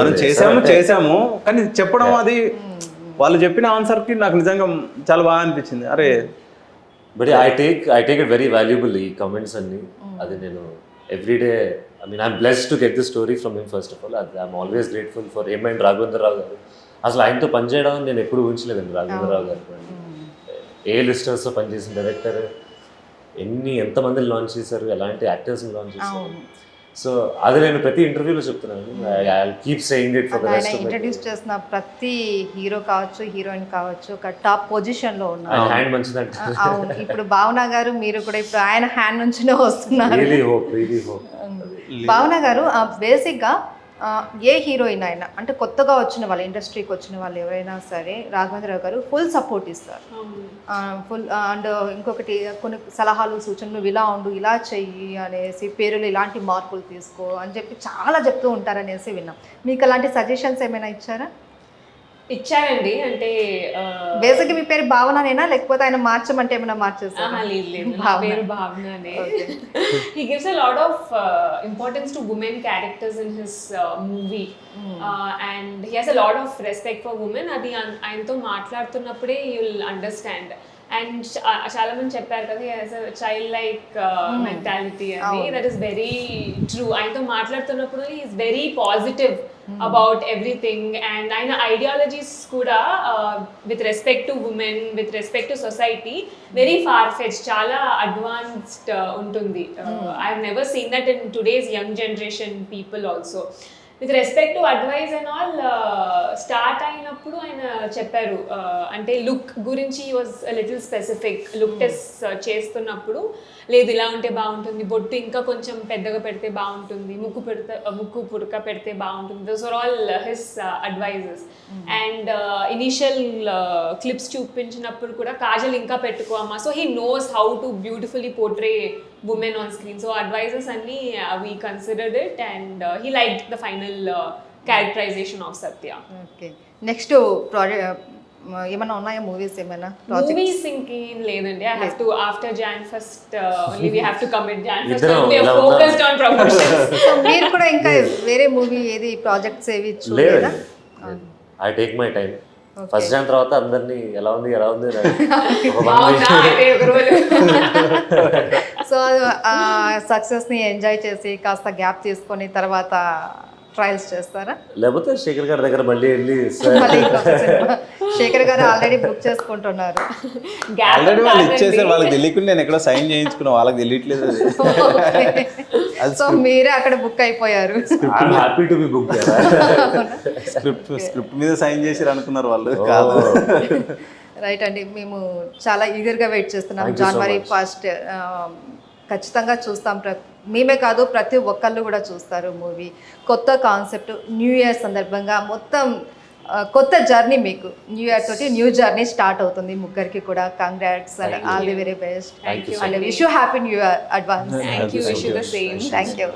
[SPEAKER 4] మనం చేసాము కానీ చెప్పడం, అది వాళ్ళు చెప్పిన ఆన్సర్కి నాకు నిజంగా చాలా బాగా అనిపించింది. అరే
[SPEAKER 3] but I take it very valuable ఈ కమెంట్స్ అన్ని. అది నేను everyday I'm blessed to get this story from him first of all. I'm always grateful for him and Raghavendra Rao గారు. అసలు ఆయనతో పనిచేయడం నేను ఎప్పుడు ఊహించలేదండి. రాఘవేంద్రరావు గారు లిస్టర్స్తో పనిచేసిన డైరెక్టర్, ఎంతమందిని లాంచ్ చేశారు, ఎలాంటి యాక్టర్స్ని లాంచ్ చేశారు. సో అది నేను ప్రతి ఇంటర్వ్యూలో చెప్తున్నాను. I keep saying it for the rest of my.
[SPEAKER 1] Introduce చేసిన ప్రతి హీరో కావచ్చు, హీరోయిన్ కావచ్చు, ఒక టాప్ పొజిషన్ లో ఉన్నారు.
[SPEAKER 3] హ్యాండ్ మంచిదంట.
[SPEAKER 1] అవును, ఇప్పుడు భావన గారు మీరు కూడా ఇప్పుడు ఆయన హ్యాండ్ నుంచినే వస్తున్నారు.
[SPEAKER 3] Really hope.
[SPEAKER 1] భావన గారు బేసిక్గా ఏ హీరోయిన్ అయినా, అంటే కొత్తగా వచ్చిన వాళ్ళు, ఇండస్ట్రీకి వచ్చిన వాళ్ళు ఎవరైనా సరే రాఘవేంద్రరావు గారు ఫుల్ సపోర్ట్ ఇస్తారు. ఫుల్ అండ్ ఇంకొకటి కొన్ని సలహాలు, సూచనలు, నువ్వు ఇలా ఉండు, ఇలా చెయ్యి అనేసి, పేరులో ఇలాంటి మార్పులు తీసుకో అని చెప్పి చాలా చెప్తూ ఉంటారనేసి విన్నాం. మీకు అలాంటి సజెషన్స్ ఏమైనా ఇచ్చారా?
[SPEAKER 2] ఇచ్చారండి. అంటే
[SPEAKER 1] బేసిక్గా మీ పేరు భావననేనా, లేకపోతే ఆయన మార్చమంటే ఏమైనా మార్చేస్తారా?
[SPEAKER 2] లేదు, నా పేరు భావననే. He gives a lot of importance to women characters in his movie, and he has a lot of respect for women. అది ఆయనతో మాట్లాడుతున్నప్పుడే you'll understand. అండ్ చాలా మంది చెప్పారు కదా, as a child like mentality అని. That is very true. ఆయనతో మాట్లాడుతున్నప్పుడు is very positive about everything. And ఆయన ఐడియాలజీస్ కూడా with respect to women, with respect to society very far fetch, చాలా అడ్వాన్స్డ్ ఉంటుంది. I have never seen that in today's young generation people also. With respect to advise and all, start అయినప్పుడు ఆయన చెప్పారు, అంటే look గురించి was little specific. Look test చేస్తున్నప్పుడు, లేదు ఇలా ఉంటే బాగుంటుంది, బొట్టు ఇంకా కొంచెం పెద్దగా పెడితే బాగుంటుంది, ముక్కు పుడక పెడితే బాగుంటుంది. Those are all his advises. And initial clips చూపించినప్పుడు కూడా కాజల్ ఇంకా పెట్టుకో అమ్మా. So he knows how to beautifully portray women on screen. So advices anni we considered it, and he liked the final characterization of Satya.
[SPEAKER 1] Okay next project ఏమైనా ఉన్నాయా movies ఏమైనా project
[SPEAKER 2] Movies ఇంకేం లేదండి. I have to after Jan 1st only we have to commit Jan 1st
[SPEAKER 3] ఇద్దరం
[SPEAKER 2] and we are
[SPEAKER 3] ఇలా
[SPEAKER 2] focused on promotions.
[SPEAKER 1] So మీరు కూడా ఇంకా వేరే మూవీ ఏది ప్రాజెక్ట్స్ ఏవి చూడలేదా
[SPEAKER 3] లేదండి I take my time first Jaanu తర్వాత అందరినీ ఎలా ఉంది అని ఒక one
[SPEAKER 2] అవునా అయితే ఒక రోజు
[SPEAKER 1] సో సక్సెస్ని ఎంజాయ్ చేసి కాస్త గ్యాప్ తీసుకొని తర్వాత ట్రయల్స్ చేస్తారా
[SPEAKER 3] లేకపోతే శేఖర్ గారి దగ్గర మళ్ళీ వెళ్ళి సార్
[SPEAKER 1] మళ్ళీ ఇంకొక సినిమా శేఖర్ గారు ఆల్రెడీ బుక్ చేసుకుంటున్నారు
[SPEAKER 2] gap
[SPEAKER 4] ఆల్రెడీ వాళ్ళు
[SPEAKER 2] కాదండి.
[SPEAKER 4] ఇచ్చేసారు, వాళ్ళకి తెలియకుండా నేను ఎక్కడో సైన్ చేయించుకున్నా, వాళ్ళకి తెలియట్లేదు అది.
[SPEAKER 1] సో మీరే అక్కడ బుక్ అయిపోయారు
[SPEAKER 3] I'm happy to be book
[SPEAKER 4] script మీద సైన్ చేసిరు అనుకున్నారు వాళ్ళు, కాదు.
[SPEAKER 1] రైట్ అండి మేము చాలా ఈగర్గా వెయిట్ చేస్తున్నాం
[SPEAKER 3] Thank you so
[SPEAKER 1] January
[SPEAKER 3] much.
[SPEAKER 1] 1st ఖచ్చితంగా చూస్తాం మేమే కాదు ప్రతి ఒక్కళ్ళు కూడా చూస్తారు మూవీ కొత్త కాన్సెప్ట్ న్యూ ఇయర్ సందర్భంగా మొత్తం కొత్త జర్నీ మీకు న్యూ ఇయర్ తోటి న్యూ జర్నీ స్టార్ట్ అవుతుంది ముగ్గురికి కూడా congrats and all the very best
[SPEAKER 2] Thank you.
[SPEAKER 1] And wish you happy new year advance
[SPEAKER 2] Thank you. Wish you the same.
[SPEAKER 1] Thank you